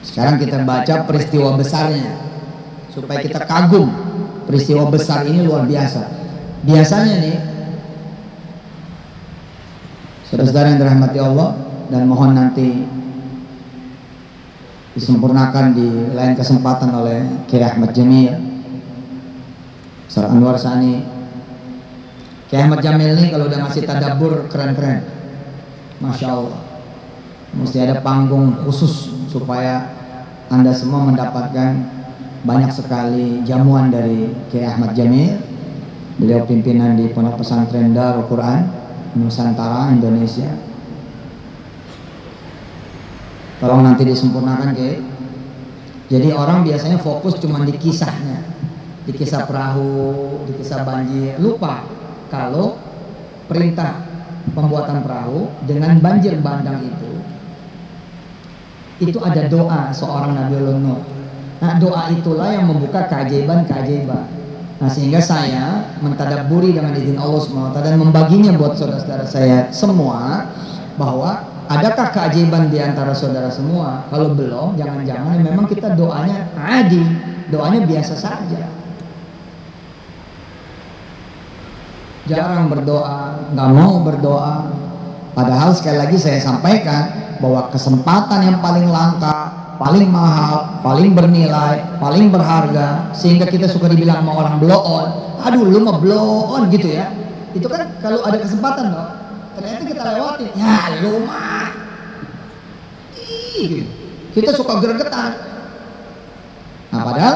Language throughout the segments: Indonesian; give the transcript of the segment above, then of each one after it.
Sekarang kita baca peristiwa besarnya supaya kita kagum. Peristiwa besar ini luar biasa. Biasanya nih, saudara-saudara yang dirahmati Allah, dan mohon nanti disempurnakan di lain kesempatan oleh Kiai Ahmad Jamil, Ustaz Anwar Sani. Kiai Ahmad Jamil ini kalau udah ngasih tadabbur keren-keren, Masya Allah. Mesti ada panggung khusus supaya Anda semua mendapatkan banyak sekali jamuan dari Kiai Ahmad Jamil. Beliau pimpinan di Pondok Pesantren Darul Quran Nusantara Indonesia. Tolong nanti disempurnakan, Kiai. Jadi orang biasanya fokus cuma di kisahnya, di kisah perahu, di kisah banjir, lupa kalau perintah pembuatan perahu dengan banjir bandang itu ada doa seorang Nabiullah Nuh. Nah, doa itulah yang membuka keajaiban-keajaiban. Nah, sehingga saya mentadabburi dengan izin Allah SWT dan membaginya buat saudara-saudara saya semua, bahwa adakah keajaiban di antara saudara semua? Kalau belum, jangan-jangan memang kita doanya adi, doanya biasa saja. Jarang berdoa, nggak mau berdoa. Padahal sekali lagi saya sampaikan bahwa kesempatan yang paling langka, paling mahal, paling bernilai, paling berharga, sehingga kita suka dibilang sama orang blow on. Aduh, lu mah blow on gitu ya. Itu kan kalau ada kesempatan loh, ternyata kita lewatin. Ya lu mah, kita suka gregetan. Nah, padahal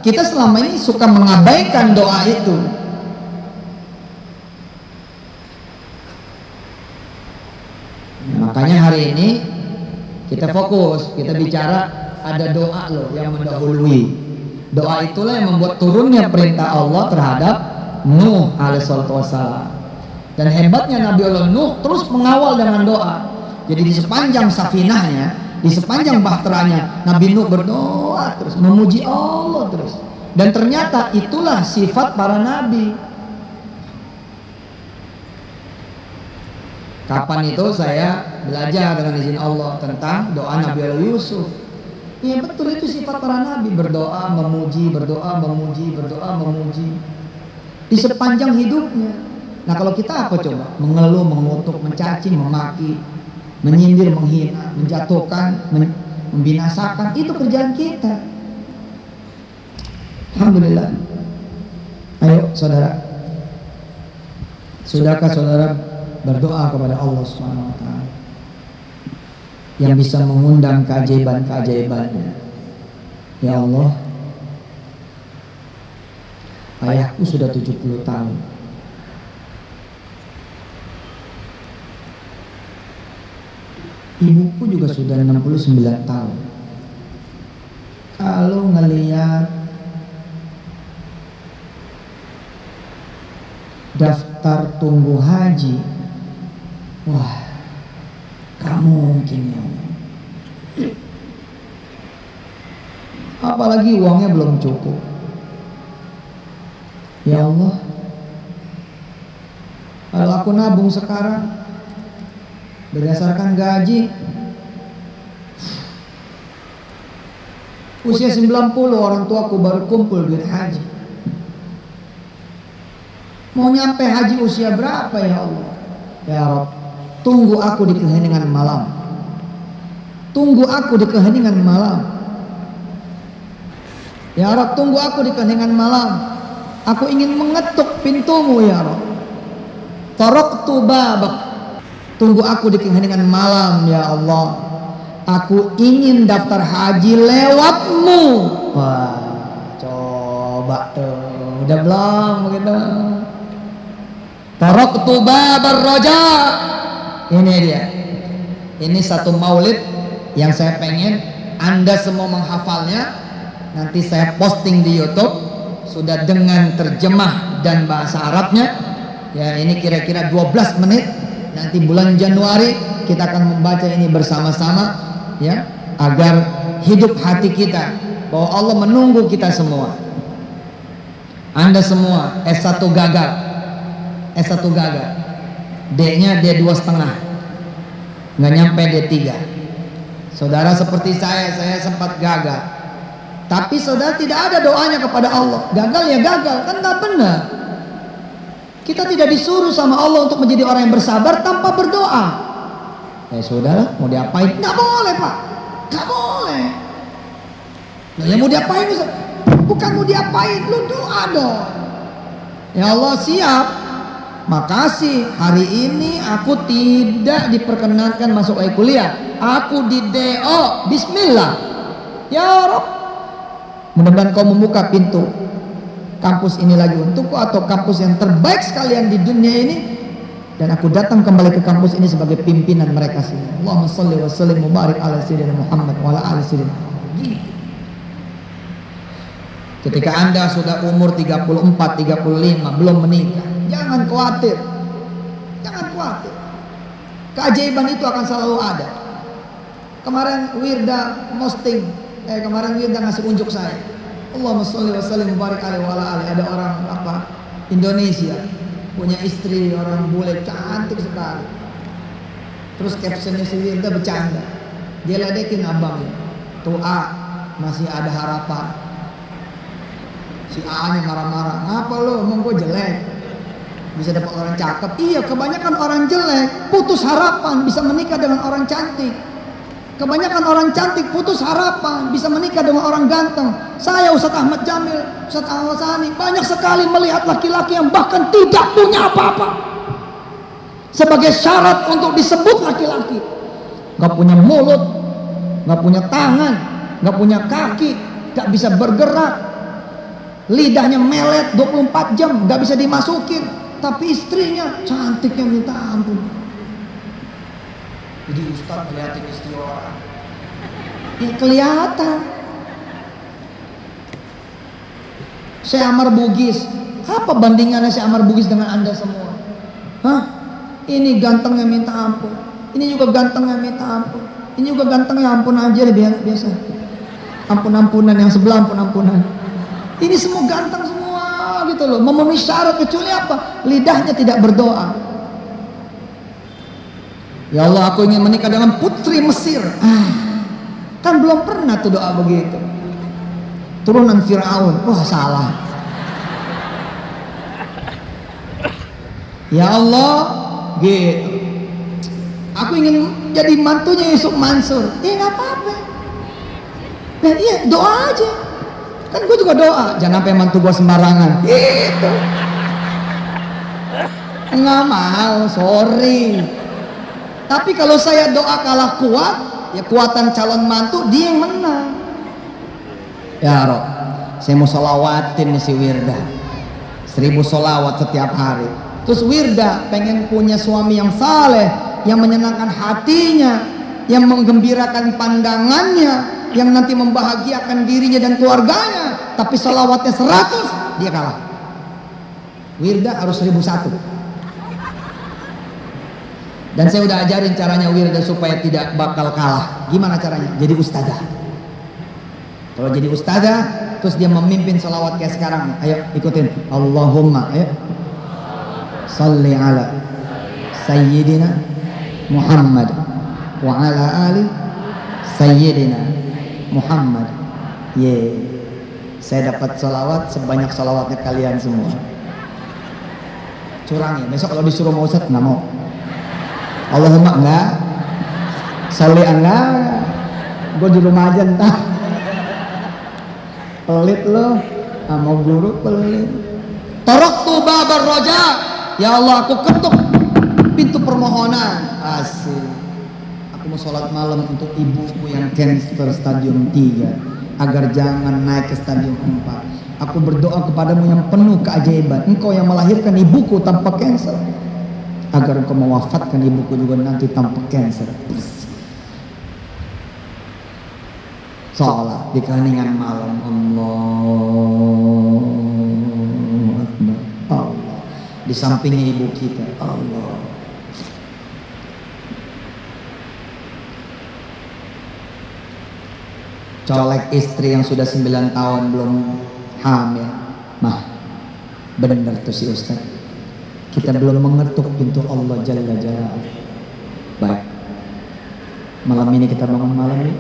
kita selama ini suka mengabaikan doa itu. Makanya hari ini kita fokus, kita bicara ada doa loh yang mendahului. Doa itulah yang membuat turunnya perintah Allah terhadap Nuh alaihissalam. Dan hebatnya Nabiullah Nuh terus mengawal dengan doa. Jadi di sepanjang safinahnya, di sepanjang bahteranya, Nabi Nuh berdoa terus, memuji Allah terus. Dan ternyata itulah sifat para nabi. Kapan itu saya belajar dengan izin Allah tentang doa Nabiullah Yusuf. Iya betul, itu sifat para nabi, berdoa, memuji, berdoa, memuji, berdoa, memuji di sepanjang hidupnya. Nah, kalau kita apa coba? Mengeluh, mengutuk, mencaci, memaki, menyindir, menghina, menjatuhkan, membinasakan, itu kerjaan kita. Alhamdulillah. Ayo saudara, sudahkah saudara berdoa kepada Allah Subhanahu wa taala yang bisa mengundang keajaiban-keajaibannya? Ya Allah, ayahku sudah 70 tahun. Ibuku juga sudah 69 tahun. Kalau ngelihat daftar tunggu haji, wah, gak mungkin ya Allah. Apalagi uangnya belum cukup. Ya Allah, kalau aku nabung sekarang berdasarkan gaji, usia 90 orang tuaku baru kumpul duit haji. Mau nyampe haji usia berapa ya Allah? Ya Rabb, tunggu aku di keheningan malam. Tunggu aku di keheningan malam. Ya Rabb, tunggu aku di keheningan malam. Aku ingin mengetuk pintumu ya Rabb. Taraktu babak. Tunggu aku di keheningan malam ya Allah. Aku ingin daftar haji lewatmu. Wah, coba tuh. Udah belum begitu? Taraktu babar roja. Ini dia. Ini satu maulid yang saya pengen Anda semua menghafalnya. Nanti saya posting di YouTube, sudah dengan terjemah dan bahasa Arabnya. Ya, ini kira-kira 12 menit. Nanti bulan Januari kita akan membaca ini bersama-sama, ya, agar hidup hati kita bahwa Allah menunggu kita semua. Anda semua S1 gagal, S1 gagal, D-nya D2,5, nggak nyampe D3. Saudara seperti saya sempat gagal. Tapi saudara tidak ada doanya kepada Allah. Gagal ya gagal, kan nggak benar. Kita tidak disuruh sama Allah untuk menjadi orang yang bersabar tanpa berdoa. Saudara mau diapain? Nggak boleh Pak, nggak boleh. Nah, ya mau diapain? Bukan mau diapain, lu doa dong. Ya Allah siap. Makasih, hari ini aku tidak diperkenankan masuk kuliah. Aku di DO, bismillah. Ya Rob, mudah-mudahan kau membuka pintu kampus ini lagi untukku, atau kampus yang terbaik sekalian di dunia ini, dan aku datang kembali ke kampus ini sebagai pimpinan mereka sini. Allahumma sholli wa sallim mubarak ala sayyidina Muhammad wa ala ali sayyidina Muhammad. Ketika Anda sudah umur 34, 35 belum menikah, jangan khawatir. Jangan khawatir. Keajaiban itu akan selalu ada. Kemarin Wirda posting, kemarin Wirda ngasih unjuk saya. Allahumma sholli wa sallim mubarak alaihi wa ala ali. Ada orang Indonesia punya istri orang bule cantik sekali. Terus captionnya si Wirda bercanda. Dia ledekin abangnya. Tuh A, masih ada harapan. Si A nya marah-marah. Ngapa lo? Emang gue jelek? Bisa dapat orang cakep? Iya, kebanyakan orang jelek putus harapan bisa menikah dengan orang cantik. Kebanyakan orang cantik putus harapan bisa menikah dengan orang ganteng. Saya Ustaz Ahmad Jamil, Ustaz Ahmad Sani, banyak sekali melihat laki-laki yang bahkan tidak punya apa-apa sebagai syarat untuk disebut laki-laki. Gak punya mulut, gak punya tangan, gak punya kaki, gak bisa bergerak, lidahnya melet 24 jam, gak bisa dimasukin, tapi istrinya cantiknya minta ampun. Jadi Ustaz ngeliatin istri orang, ya kelihatan. Syekh Amar Bugis, apa bandingannya Syekh Amar Bugis dengan Anda semua? Hah? Ini gantengnya minta ampun, ini juga gantengnya minta ampun, ini juga gantengnya ampun aja deh, biasa. Ampun-ampunan, yang sebelah ampun-ampunan. Ini semua ganteng semua gitu loh, memenuhi syarat, kecuali apa? Lidahnya tidak berdoa. Ya Allah, aku ingin menikah dengan putri Mesir. Kan belum pernah tuh doa begitu. Turunan Firaun. Wah, salah. Ya Allah, gitu. Aku ingin jadi mantunya Yusuf Mansur. Nggak apa-apa. Nah, iya, doa aja. Kan gue juga doa, jangan sampai mantu gue sembarangan. Gitu. Nggak mau, sorry. Tapi kalau saya doa kalah kuat, ya kuatan calon mantu dia yang menang. Ya Rob, saya mau sholawatin nih si Wirda 1000 sholawat setiap hari. Terus Wirda pengen punya suami yang saleh, yang menyenangkan hatinya, yang menggembirakan pandangannya, yang nanti membahagiakan dirinya dan keluarganya. Tapi sholawatnya 100, dia kalah. Wirda harus 1001. Dan saya udah ajarin caranya Wirda supaya tidak bakal kalah. Gimana caranya? Jadi ustazah. Kalau jadi ustazah, terus dia memimpin sholawat kayak sekarang. Ayo ikutin. Allahumma, ayo. Salli ala Sayyidina Muhammad wa ala ali Sayyidina Muhammad. Saya dapat sholawat sebanyak sholawatnya kalian semua. Curang ya. Besok kalau disuruh mau Ustaz nggak mau. Allahumma enggak, Salli enggak, gue di rumah aja entah. Pelit lo, sama guru pelit. Taraktu babar roja, ya Allah aku ketuk pintu permohonan. Asik. Aku mau sholat malam untuk ibuku yang cancer stadium 3 agar jangan naik ke stadium 4. Aku berdoa kepadamu yang penuh keajaiban, engkau yang melahirkan ibuku tanpa cancer, agar engkau mewafatkan ibuku juga nanti tanpa cancer. Salat di keheningan malam. Allah Akbar. Allah di sampingnya ibu kita. Allah. Colek istri yang sudah 9 tahun belum hamil. Mah, bener tuh si Ustaz. Kita belum mengetuk pintu Allah Jalla Jalla. Baik. Malam ini kita bangun malam ini,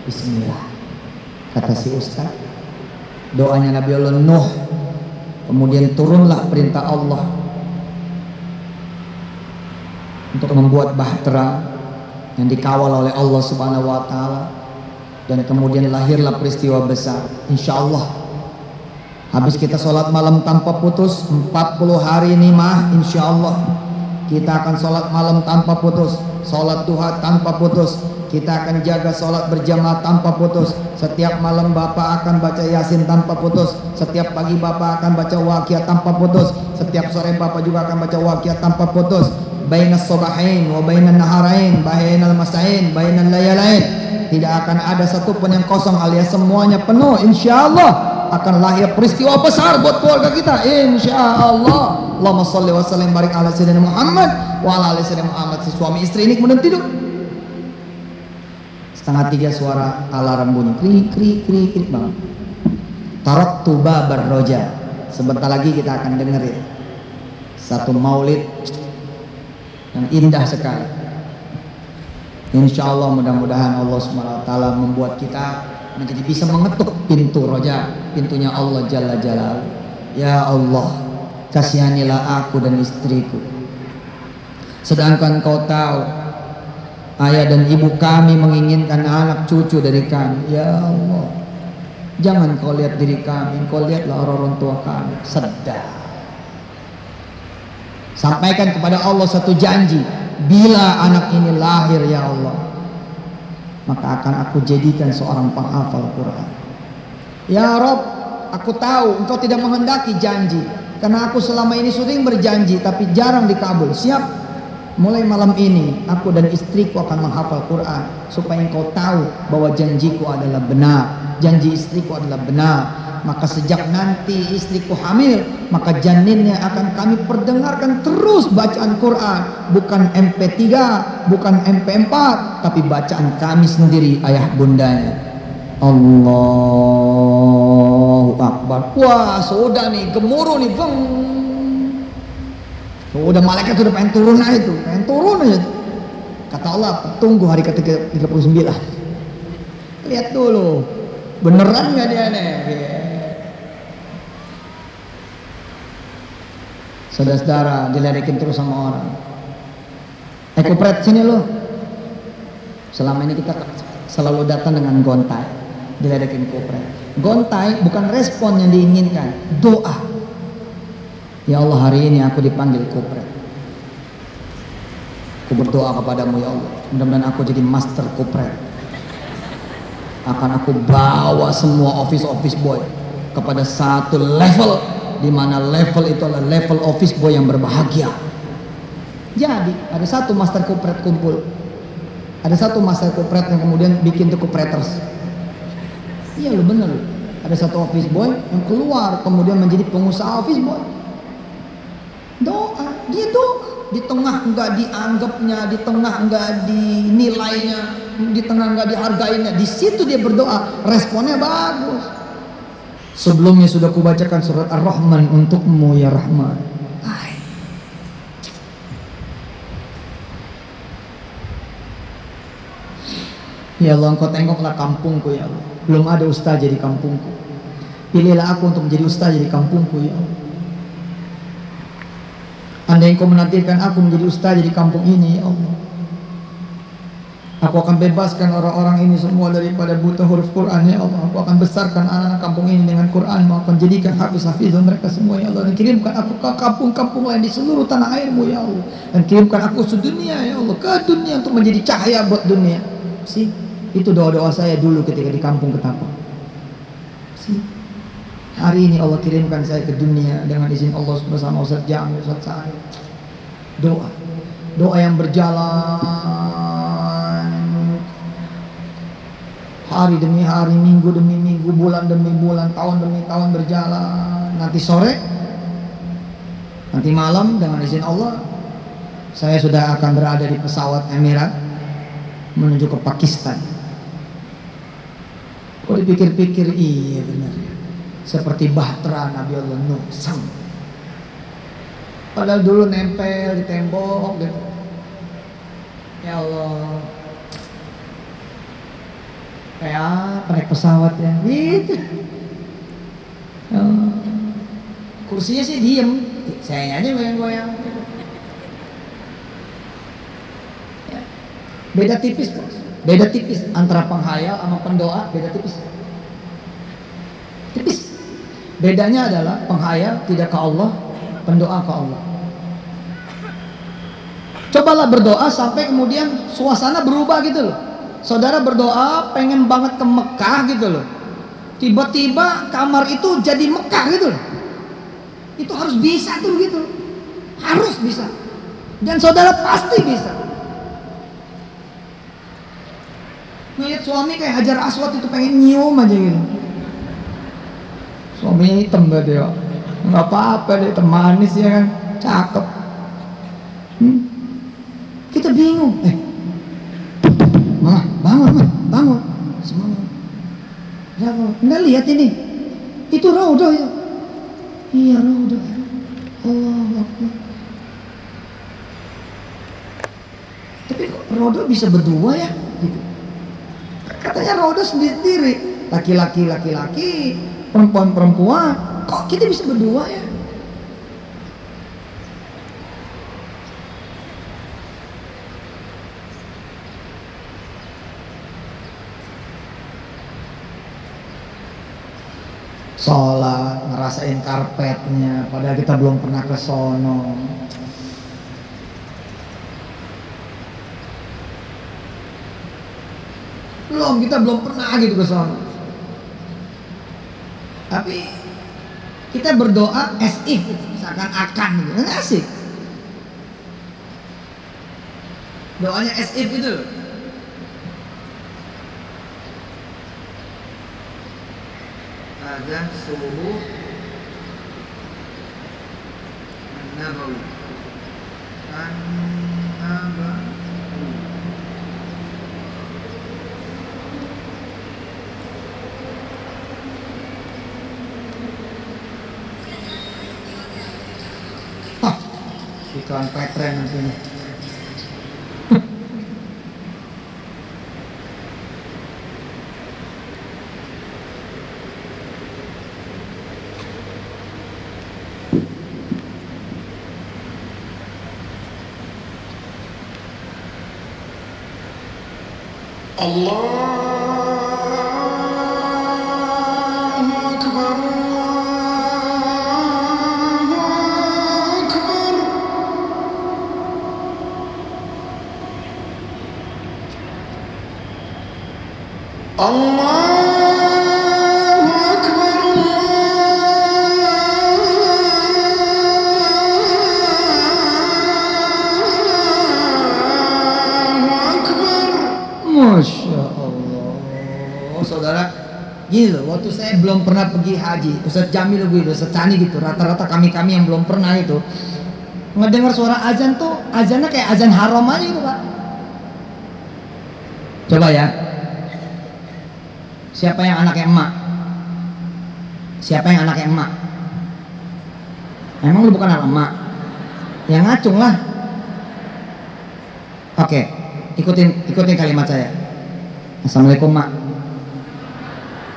bismillah, kata si ustaz. Doanya Nabi Allah Nuh, kemudian turunlah perintah Allah untuk membuat bahtera yang dikawal oleh Allah Subhanahu wa taala, dan kemudian lahirlah peristiwa besar. Insya Allah habis kita sholat malam tanpa putus 40 hari ini mah, insya Allah kita akan sholat malam tanpa putus, sholat duha tanpa putus, kita akan jaga sholat berjamaah tanpa putus. Setiap malam Bapak akan baca Yasin tanpa putus, setiap pagi Bapak akan baca Waqiah tanpa putus, setiap sore Bapak juga akan baca Waqiah tanpa putus. Bainas sobahain wa bainan naharain, bainal masain, bainal layalain, tidak akan ada satupun yang kosong alias semuanya penuh. Insya Allah akan lahir peristiwa besar buat keluarga kita, insya Allah. Allahumma sholli wa sallim barik ala sayyidina Muhammad wa ala ali sayyidina Muhammad. Si suami istri ini kemudian tidur. Setengah 3 suara alarm bunyi, krik krik krik krik banget. Taraktu babar roja. Sebentar lagi kita akan dengerin satu maulid yang indah sekali. Insya Allah mudah-mudahan Allah SWT membuat kita menjadi bisa mengetuk pintu roja, pintunya Allah Jalla Jalal. Ya Allah, kasihanilah aku dan istriku, sedangkan kau tahu ayah dan ibu kami menginginkan anak cucu dari kami. Ya Allah, jangan kau lihat diri kami, kau lihatlah orang tua kami. Sedar. Sampaikan kepada Allah satu janji, bila anak ini lahir ya Allah, maka akan aku jadikan seorang penghafal Quran. Ya Rob, aku tahu engkau tidak menghendaki janji, karena aku selama ini sering berjanji tapi jarang dikabul. Siap, mulai malam ini aku dan istriku akan menghafal Quran, supaya engkau tahu bahwa janjiku adalah benar, janji istriku adalah benar. Maka sejak nanti istriku hamil, maka janinnya akan kami perdengarkan terus bacaan Quran, bukan MP3, bukan MP4, tapi bacaan kami sendiri, ayah bundanya. Allahu Akbar. Wah, sudah nih, gemuruh nih, beng. Sudah malaikat sudah pengen turun aja tuh, pengen turun aja tuh. Kata Allah, tunggu hari ke-39. Lihat dulu, beneran nggak dia nih? Saudara-saudara, diledekin terus sama orang. Kupret sini lo. Selama ini kita selalu datang dengan gontai, diledekin kupret. Gontai bukan respon yang diinginkan, doa. Ya Allah, hari ini aku dipanggil kupret. Aku berdoa kepadamu ya Allah, mudah-mudahan aku jadi master kupret. Akan aku bawa semua office boy kepada satu level, di mana level itu adalah level office boy yang berbahagia. Jadi ada satu master kupret kumpul, ada satu master kupret yang kemudian bikin tuh kupreters. Iya lu bener lu. Ada satu office boy yang keluar kemudian menjadi pengusaha office boy. Doa, dia doa. Di tengah enggak dianggapnya, di tengah enggak dinilainya, di tengah enggak dihargainya, di situ dia berdoa, responnya bagus. Sebelumnya sudah kubacakan surat Ar-Rahman untukmu ya Rahman. Ya Allah, engkau tengoklah kampungku ya Allah. Belum ada ustaz jadi kampungku. Pilihlah aku untuk menjadi ustaz jadi kampungku ya Allah. Andai engkau menakdirkan aku menjadi ustaz jadi kampung ini ya Allah, aku akan bebaskan orang-orang ini semua daripada buta huruf Quran ya Allah. Aku akan besarkan anak-anak kampung ini dengan Quran. Aku akan jadikan hafiz-hafizun mereka semua ya Allah. Dan kirimkan aku ke kampung-kampung lain di seluruh tanah airmu ya Allah. Dan kirimkan aku ke dunia ya Allah, ke dunia untuk menjadi cahaya buat dunia. Si, itu doa-doa saya dulu ketika di kampung Ketapang. Si, hari ini Allah kirimkan saya ke dunia dengan izin Allah bersama Ustaz Jamil, Ustaz Sa'id. Doa yang berjalan hari demi hari, minggu demi minggu, bulan demi bulan, tahun demi tahun berjalan. Nanti sore, nanti malam dengan izin Allah, saya sudah akan berada di pesawat Emirat menuju ke Pakistan. Kalau dipikir-pikir, iya benar, seperti bahtera Nabi Allah Nuh sang. Padahal dulu nempel di tembok gitu. Ya Allah, kayak naik pesawat ya, gitu. Oh. Kursinya sih diem, saya aja goyang-goyang. Ya. Beda tipis, beda tipis antara penghayal sama pendoa, beda tipis. Tipis. Bedanya adalah penghayal tidak ke Allah, pendoa ke Allah. Cobalah berdoa sampai kemudian suasana berubah gitu loh. Saudara berdoa pengen banget ke Mekah gitu loh. Tiba-tiba kamar itu jadi Mekah gitu loh. Itu harus bisa tuh gitu. Harus bisa. Dan saudara pasti bisa. Ngeliat suami kayak Hajar Aswad itu pengen nyium aja gitu. Suaminya hitam berarti ya. Nggak apa-apa deh, manis ya kan. Cakep. Kita bingung. Mama, bangun. Semangat. Nggak lihat ini. Itu Raudhah ya. Iya Raudhah. Allah Akbar. Tapi kok Raudhah bisa berdua ya? Gitu. Katanya Raudhah sendiri. Laki-laki, perempuan. Kok kita bisa berdua ya? Sholat, ngerasain karpetnya, padahal kita belum pernah ke sono. Kita belum pernah gitu ke sono. Tapi kita berdoa as if, seakan-akan gitu, asik. Doanya as if gitu. Azan subuh Nabawi iklan petren nantinya. Masya Allah. Saudara, gini loh, waktu saya belum pernah pergi haji, Ustaz Jamil gitu, Ustaz Cani gitu, rata-rata kami yang belum pernah itu ngedengar suara azan tuh, azannya kayak azan haram aja gitu Pak. Coba ya, siapa yang anaknya emak? Siapa yang anaknya emak? Emang lu bukan anak emak? Yang ngacung lah. Oke, ikutin kalimat saya. Assalamualaikum mak,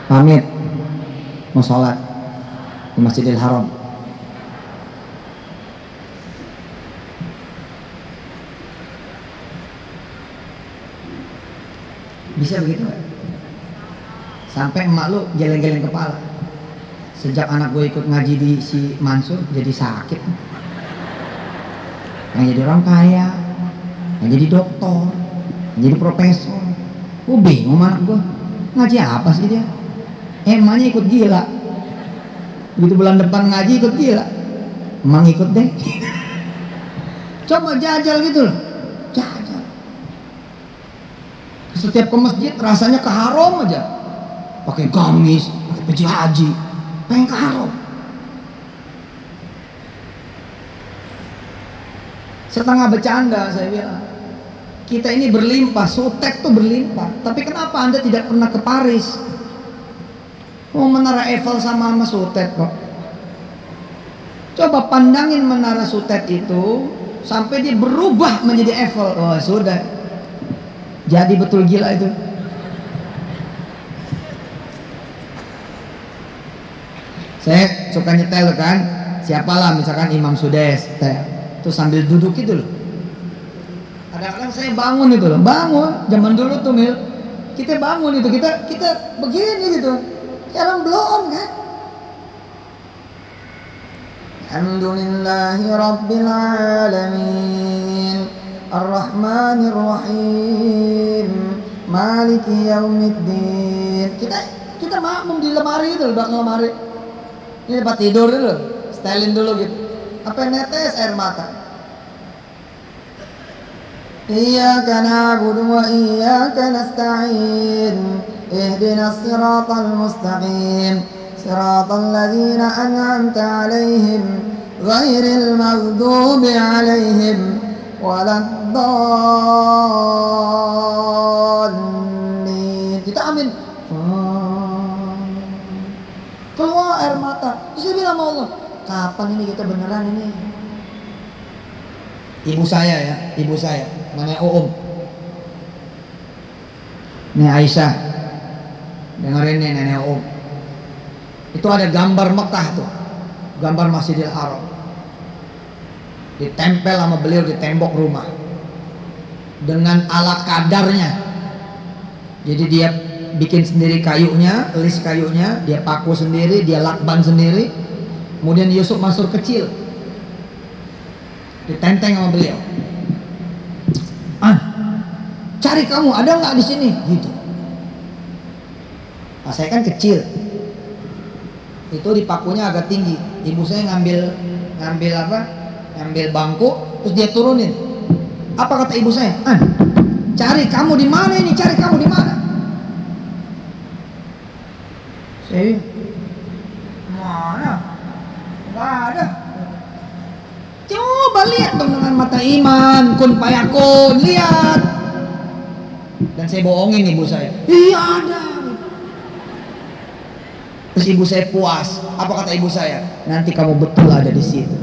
pamit mau sholat di Masjidil Haram. Bisa begitu gak? Sampai emak lu geleng-geleng kepala. Sejak anak gue ikut ngaji di si Mansur jadi sakit. Yang jadi orang kaya, yang jadi dokter, yang jadi profesor. Gue bingung anak gue, ngaji apa sih dia? Emaknya ikut gila. Begitu bulan depan ngaji ikut gila. Emang ikut deh. Coba jajal gitu loh. Jajal. Setiap ke masjid rasanya ke haram aja. Pakai gamis, pakai peci haji, pengen ke haram. Setengah bercanda saya bilang. Kita ini berlimpah, Sutek tuh berlimpah. Tapi kenapa Anda tidak pernah ke Paris? Oh, Menara Eiffel sama Sutet kok. Coba pandangin Menara Sutet itu sampai dia berubah menjadi Eiffel. Oh sudah, jadi betul gila itu. Saya suka nyetel kan, siapalah misalkan Imam Sudes, terus sambil duduk gitu loh. Kadang-kadang saya bangun itu loh, bangun. Zaman dulu tuh Mil, kita bangun itu, kita begini gitu. Sekarang belum kan? Alhamdulillahi Rabbil Alamin, Ar-Rahmanir Rahim, Maliki Yaumiddin. Kita makmum di lemari itu, belakang lemari. Ini tempat tidur dulu, setelin dulu gitu. Apa netes air mata. Iyyaka na'budu wa iyyaka nasta'in. Ihdinas siratal mustaqim. Siratal ladzina an'amta 'alaihim ghairil maghdubi 'alaihim waladdallin. Kita amin. Keluar air mata. Terus dia bilang sama Allah, kapan ini kita beneran ini? Ibu saya, namanya Ini Aisyah, dengerin nih nenek itu ada gambar Mekah tuh, gambar Masjidil Haram, ditempel sama beliau di tembok rumah dengan ala kadarnya. Jadi dia bikin sendiri kayunya, list kayunya, dia paku sendiri, dia lakban sendiri. Kemudian Yusuf Mansur kecil ditenteng sama beliau. Cari kamu, ada nggak di sini? Gitu. Nah, saya kan kecil, itu di pakunya agak tinggi. Ibu saya ngambil bangku, terus dia turunin. Apa kata ibu saya? Cari kamu di mana ini? Cari kamu di mana? Saya mana? Nggak ada. Coba lihat dong dengan mata iman, kun payakun, lihat. Dan saya bohongin ibu saya. Iya ada. Terus ibu saya puas. Apa kata ibu saya? Nanti kamu betul ada di situ.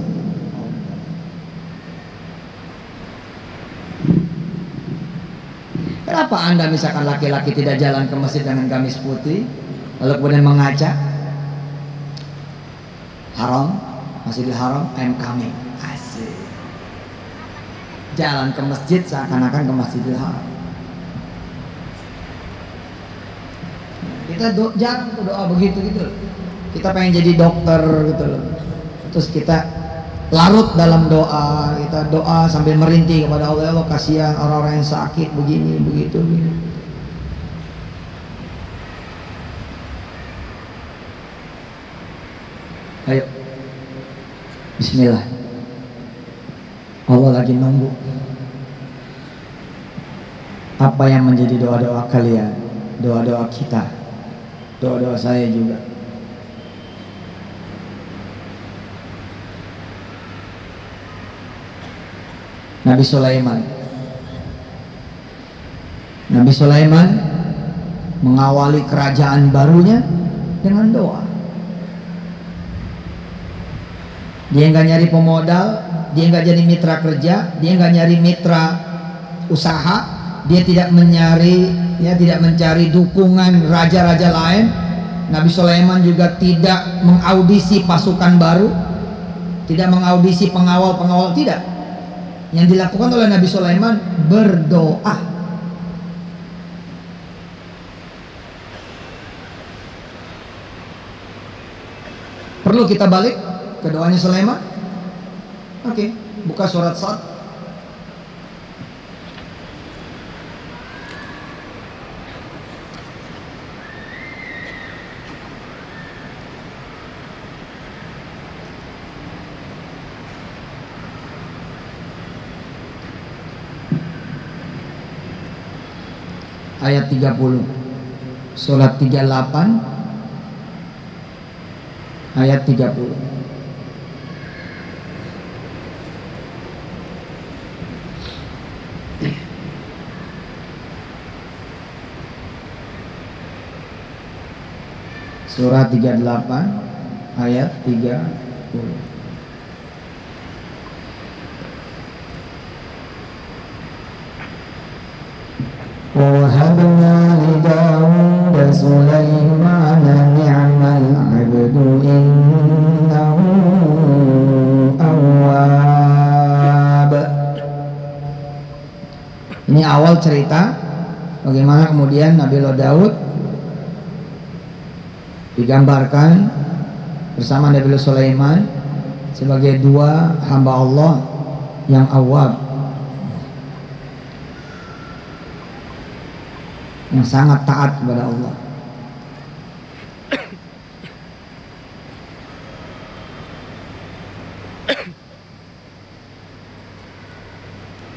Kenapa Anda misalkan laki-laki tidak jalan ke masjid dengan gamis putih, lalu kemudian mengaca? Haram, Masjidil Haram, I'm coming. Asik. Jalan ke masjid seakan-akan ke Masjidil Haram. Kita jangan doa begitu gitu loh. Kita pengen jadi dokter gitu loh. Terus kita larut dalam doa, kita doa sambil merintih kepada Allah, Allah kasihan orang-orang yang sakit begini begitu. Ayo, Bismillah. Allah lagi nunggu. Apa yang menjadi doa-doa kalian, doa-doa kita, doa-doa saya juga. Nabi Sulaiman mengawali kerajaan barunya dengan doa. Dia nggak nyari pemodal, dia nggak jadi mitra kerja, dia nggak nyari mitra usaha, dia tidak mencari dukungan raja-raja lain. Nabi Sulaiman juga tidak mengaudisi pasukan baru, tidak mengaudisi pengawal-pengawal, tidak. Yang dilakukan oleh Nabi Sulaiman berdoa. Perlu kita balik ke doanya Sulaiman? Oke, buka surat Sad. Ayat 30, surat 38 ayat 30. Surah 38 ayat 30. وَوَهَبْنَا لِدَاوُودَ سُلَيْمَانَ نِعْمَ الْعَبْدُ إِنَّهُ awal cerita bagaimana kemudian Nabi Allah Daud digambarkan bersama Nabi Allah Sulaiman sebagai dua hamba Allah yang awab, yang sangat taat kepada Allah.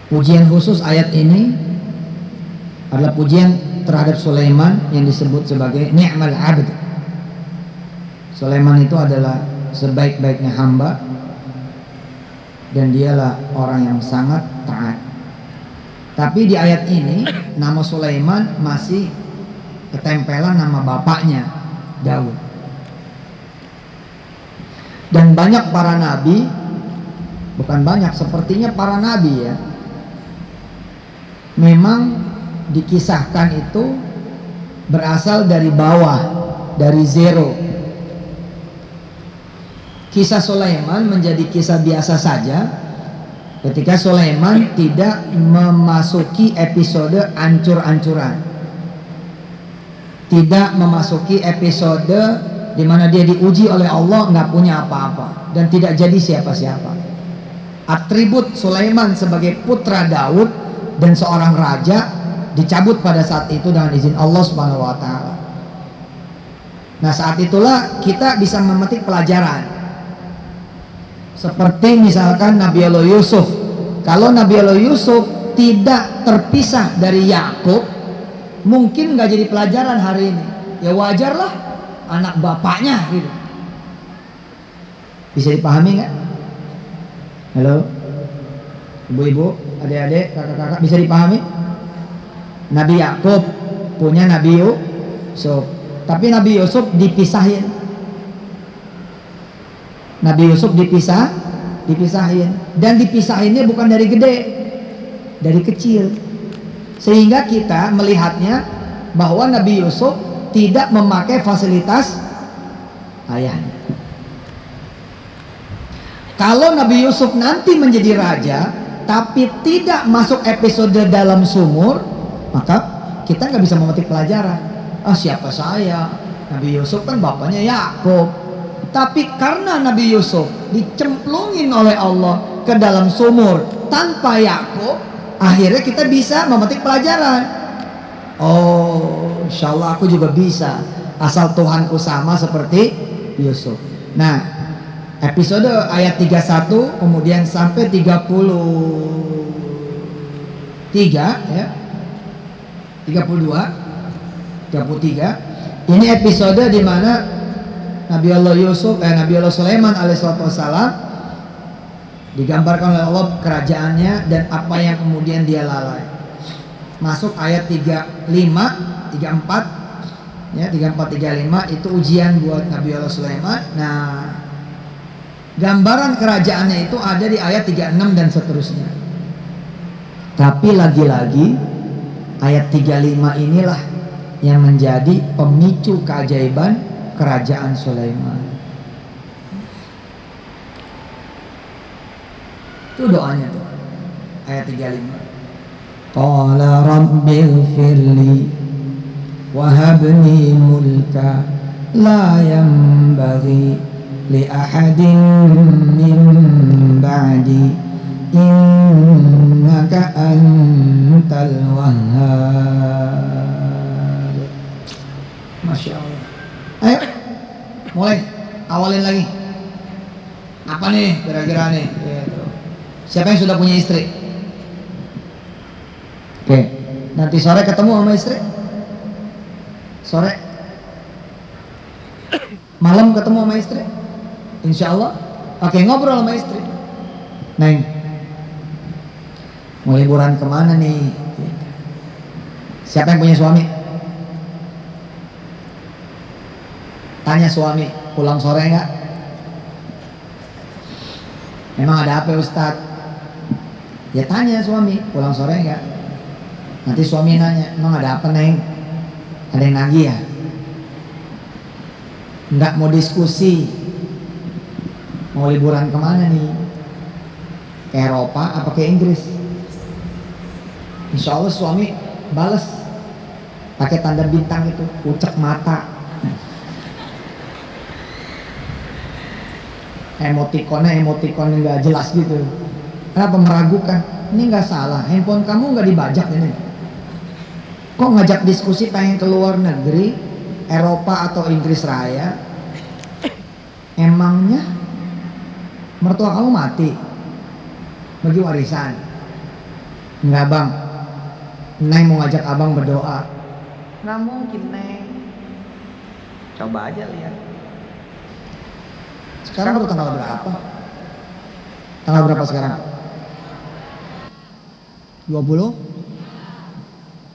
Pujian khusus ayat ini adalah pujian terhadap Sulaiman yang disebut sebagai ni'mal abd. Sulaiman itu adalah sebaik-baiknya hamba dan dialah orang yang sangat taat. Tapi di ayat ini nama Sulaiman masih ketempelan nama bapaknya, Daud. Dan banyak para nabi, bukan banyak, sepertinya para nabi ya, memang dikisahkan itu berasal dari bawah, dari zero. Kisah Sulaiman menjadi kisah biasa saja ketika Sulaiman tidak memasuki episode ancur-ancuran, tidak memasuki episode di mana dia diuji oleh Allah, nggak punya apa-apa dan tidak jadi siapa-siapa. Atribut Sulaiman sebagai putra Daud dan seorang raja dicabut pada saat itu dengan izin Allah Subhanahu wa taala. Nah, saat itulah kita bisa memetik pelajaran. Seperti misalkan Nabi Allah Yusuf. Kalau Nabi Allah Yusuf tidak terpisah dari Yakub, mungkin nggak jadi pelajaran hari ini. Ya wajarlah, anak bapaknya gitu. Bisa dipahami nggak? Halo, ibu-ibu, adik-adik, kakak-kakak, bisa dipahami? Nabi Yakub punya Nabi Yusuf, tapi Nabi Yusuf dipisahin. Nabi Yusuf dipisahin, dan dipisahinnya bukan dari gede, dari kecil, sehingga kita melihatnya bahwa Nabi Yusuf tidak memakai fasilitas ayahnya. Kalau Nabi Yusuf nanti menjadi raja tapi tidak masuk episode dalam sumur, maka kita nggak bisa memetik pelajaran. Siapa saya? Nabi Yusuf kan bapaknya Yakub. Tapi karena Nabi Yusuf dicemplungin oleh Allah ke dalam sumur tanpa Yakub, akhirnya kita bisa memetik pelajaran. Oh, insya Allah aku juga bisa, asal Tuhanku sama seperti Yusuf. Nah, episode ayat 31 kemudian sampai 33 ya, 32, 33, ini episode di mana Nabi Allah Sulaiman alaihissalam digambarkan oleh Allah kerajaannya dan apa yang kemudian dia lalai. Masuk ayat 34 ya, 34-35 itu ujian buat Nabi Allah Sulaiman. Nah, gambaran kerajaannya itu ada di ayat 36 dan seterusnya. Tapi lagi-lagi ayat 35 inilah yang menjadi pemicu keajaiban kerajaan Sulaiman. Itu doanya tuh, ayat 35. Qala rabbighfirli wa habli mulka la yanbaghi li ahadin min ba'di innaka antal wahhab. Masya Allah. Ayo, mulai, awalin lagi. Apa nih kira-kira nih? Gitu. Siapa yang sudah punya istri? Oke, nanti sore ketemu sama istri? Sore? Malam ketemu sama istri? Insya Allah. Oke, ngobrol sama istri. Neng, mau liburan kemana nih? Siapa yang punya suami? Tanya suami, pulang sore enggak? Memang ada apa Ustadz? Ya tanya suami, pulang sore enggak? Nanti suami nanya, emang ada apa Neng? Ada yang nagih ya? Enggak mau diskusi. Mau liburan kemana nih? Ke Eropa apa ke Inggris? Insya Allah suami balas pakai tanda bintang itu, pucek mata. Emotikon nggak jelas gitu. Kenapa meragukan? Ini nggak salah, handphone kamu nggak dibajak ini. Kok ngajak diskusi pengen ke luar negeri, Eropa atau Inggris Raya? Emangnya mertua kamu mati? Bagi warisan? Enggak bang, Neng mau ngajak abang berdoa. Nggak mungkin Neng. Coba aja lihat. Sekarang baru tanggal berapa? Tanggal berapa sekarang? 20?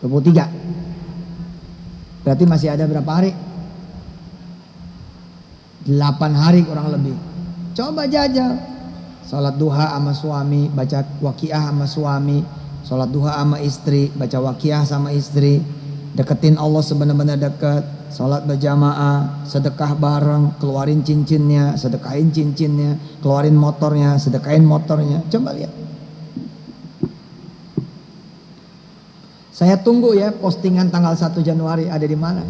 23. Berarti masih ada berapa hari? 8 hari kurang lebih. Coba jajal. Salat duha sama suami, baca waqiah sama suami, salat duha sama istri, baca waqiah sama istri, deketin Allah sebenar-benar dekat, salat berjamaah, sedekah bareng, keluarin cincinnya, sedekahin cincinnya, keluarin motornya, sedekahin motornya. Coba lihat. Saya tunggu ya postingan tanggal 1 Januari ada di mana.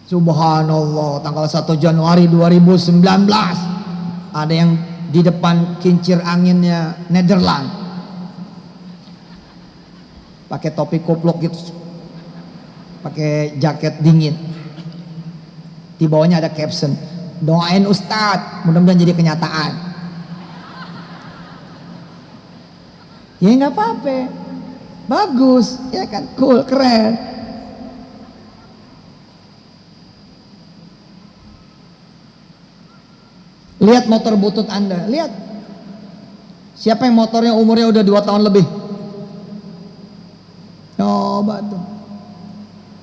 Subhanallah, tanggal 1 Januari 2019 ada yang di depan kincir anginnya Nederland pakai topi kupluk gitu, pakai jaket dingin, di bawahnya ada caption, doain Ustadz mudah-mudahan jadi kenyataan. Ya nggak apa-apa, bagus ya kan, cool, keren. Lihat motor butut Anda, lihat siapa yang motornya umurnya udah 2 tahun lebih. Coba tuh,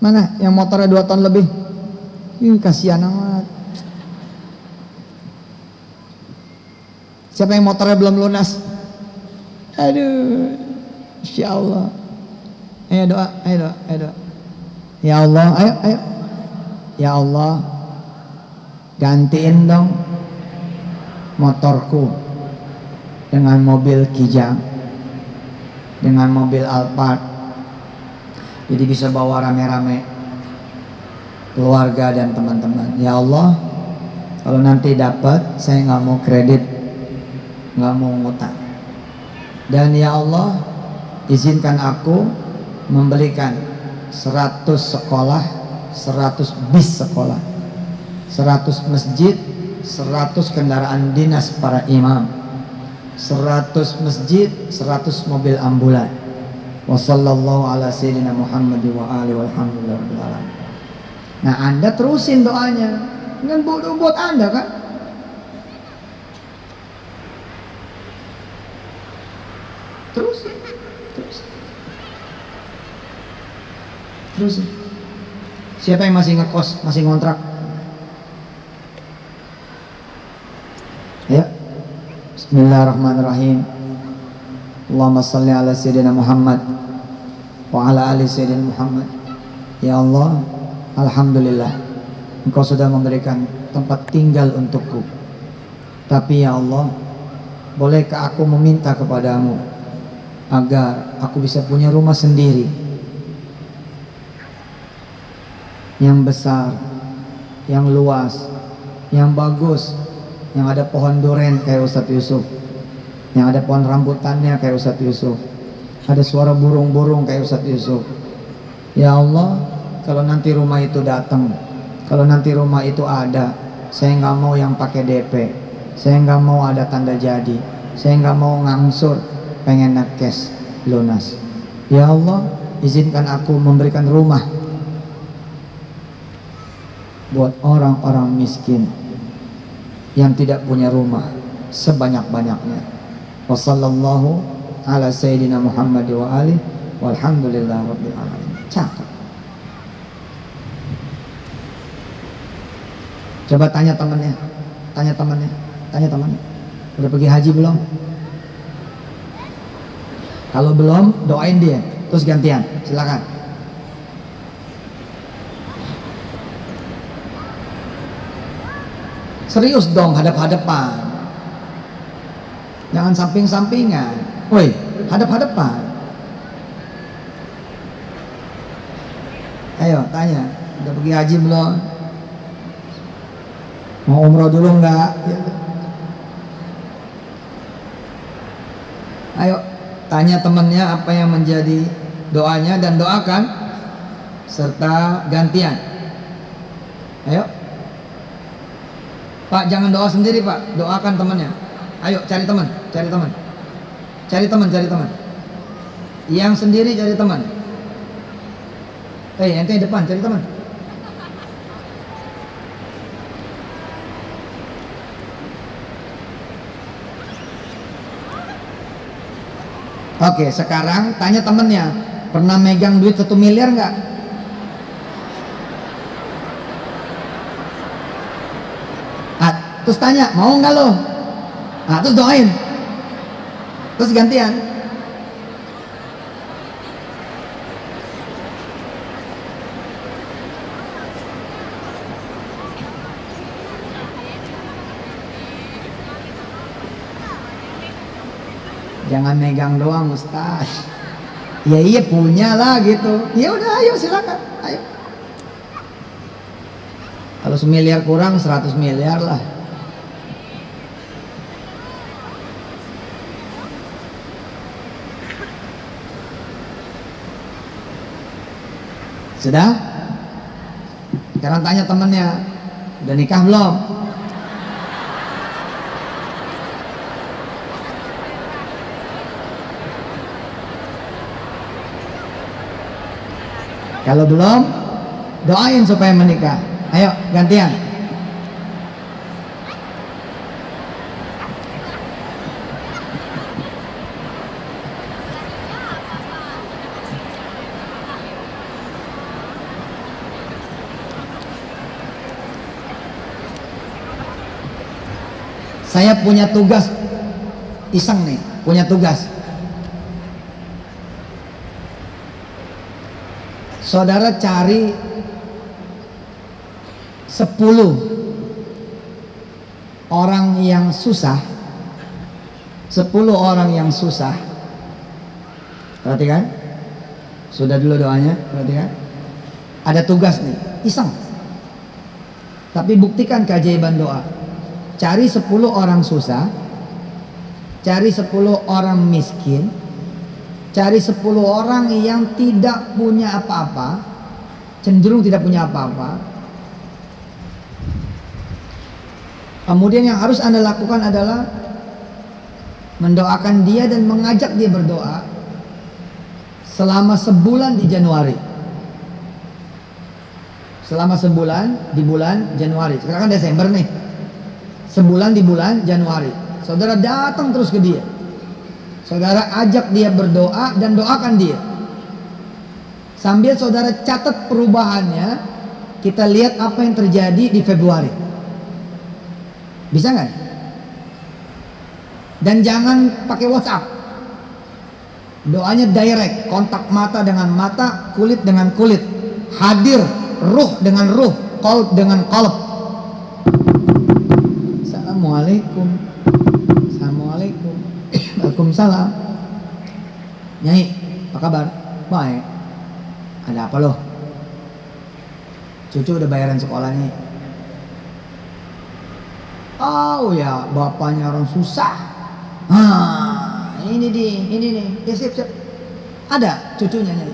mana yang motornya 2 tahun lebih? Kasihan amat. Siapa yang motornya belum lunas? Aduh, Insya Allah. Ayo doa, ayo doa, ayo doa. Ya Allah, ayo. Ya Allah, gantiin dong motorku dengan mobil Kijang, dengan mobil Alphard, jadi bisa bawa rame-rame keluarga dan teman-teman. Ya Allah, kalau nanti dapat, saya nggak mau kredit, nggak mau ngutang. Dan ya Allah, izinkan aku membelikan 100 sekolah, 100 bis sekolah, 100 masjid, 100 kendaraan dinas para imam, 100 masjid, 100 mobil ambulan. Wassallallahu ala sayyidina Muhammad wa alihi walhamdulillah rabbil alamin. Nah, Anda terusin doanya, dengan buat Anda kan. Terusin. Siapa yang masih ngekos, masih ngontrak? Ya. Bismillahirrahmanirrahim. Allahumma salli ala sayyidina Muhammad wa ala ali sayyidina Muhammad. Ya Allah, alhamdulillah Engkau sudah memberikan tempat tinggal untukku. Tapi ya Allah, bolehkah aku meminta kepadamu agar aku bisa punya rumah sendiri yang besar, yang luas, yang bagus, yang ada pohon duren kayak Ustadz Yusuf, yang ada pohon rambutannya kayak Ustadz Yusuf, ada suara burung-burung kayak Ustadz Yusuf. Ya Allah, kalau nanti rumah itu datang, kalau nanti rumah itu ada, saya nggak mau yang pakai DP, saya nggak mau ada tanda jadi, saya nggak mau ngangsur, pengen cash lunas. Ya Allah, izinkan aku memberikan rumah buat orang-orang miskin yang tidak punya rumah sebanyak-banyaknya. Wassallallahu ala sayyidina Muhammad wa alihi walhamdulillah rabbil alamin. Cakep. Coba tanya temannya. Udah pergi haji belum? Kalau belum, doain dia. Terus gantian, silakan. Serius dong, hadap-hadapan. Jangan samping-sampingan. Woi, hadap-hadapan. Ayo, tanya. Udah pergi haji belum? Mau umroh dulu enggak? Ya. Ayo, tanya temannya apa yang menjadi doanya dan doakan serta gantian. Ayo. Pak, jangan doa sendiri, Pak. Doakan temannya. Ayo, cari teman, cari teman. Cari teman, cari teman. Yang sendiri cari teman. Ente depan, cari teman. Oke, sekarang tanya temennya, pernah megang duit 1 miliar nggak? Terus tanya, mau nggak lo? Terus doain, terus gantian. Jangan megang doang, Ustaz. Ya iya punya lah gitu. Ya udah, ayo silakan, ayo. Kalau 1 miliar kurang 100 miliar lah. Sudah? Sekarang tanya temennya, udah nikah belum? Kalau belum, doain supaya menikah. Ayo, gantian. Saya punya tugas, iseng nih, punya tugas. Saudara cari 10 orang yang susah, 10 orang yang susah. Perhatikan, sudah dulu doanya, perhatikan. Ada tugas nih, iseng. Tapi buktikan keajaiban doa. Cari 10 orang susah, cari 10 orang miskin, cari 10 orang yang tidak punya apa-apa, cenderung tidak punya apa-apa. Kemudian yang harus Anda lakukan adalah mendoakan dia dan mengajak dia berdoa selama sebulan di Januari. Selama sebulan di bulan Januari. Sekarang kan Desember nih. Sebulan di bulan Januari. Saudara datang terus ke dia. Saudara ajak dia berdoa dan doakan dia. Sambil saudara catat perubahannya, kita lihat apa yang terjadi di Februari. Bisa nggak? Dan jangan pakai WhatsApp. Doanya direct, kontak mata dengan mata, kulit dengan kulit, hadir, ruh dengan ruh, qalb dengan qalb. Assalamualaikum. Assalamualaikum. Waalaikumsalam. Nyai, apa kabar? Baik. Ada apa loh? Cucu udah bayaran sekolahnya. Oh ya, bapaknya orang susah. Ini nih. Ya, siap. Ada cucunya nih.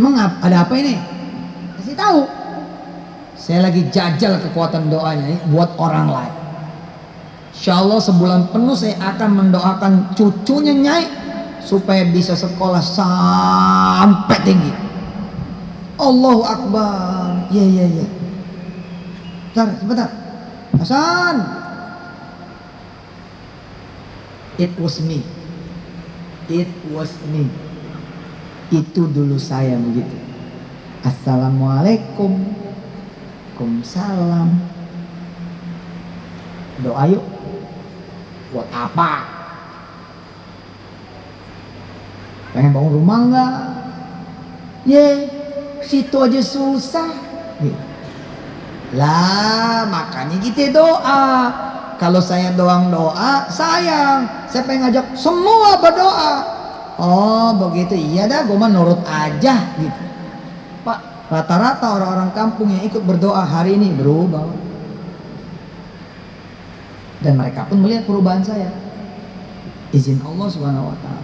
Mengapa? Ada apa ini? Kasih tahu. Saya lagi jajal kekuatan doanya ini buat orang lain. Insya Allah sebulan penuh saya akan mendoakan cucunya Nyai supaya bisa sekolah sampai tinggi. Allahu Akbar. Ya. Sebentar. Hasan. It was me. Itu dulu saya begitu. Assalamualaikum. Waalaikumsalam. Doa yuk. Buat apa? Pengen bangun rumah enggak? Situ aja susah. Lah makanya kita doa. Kalau saya doang doa sayang, saya pengen ngajak semua berdoa. Oh begitu, iya dah, gue mah nurut aja gitu. Pak, rata-rata orang-orang kampung yang ikut berdoa hari ini berubah. Dan mereka pun melihat perubahan saya. Izin Allah Subhanahu wa ta'ala.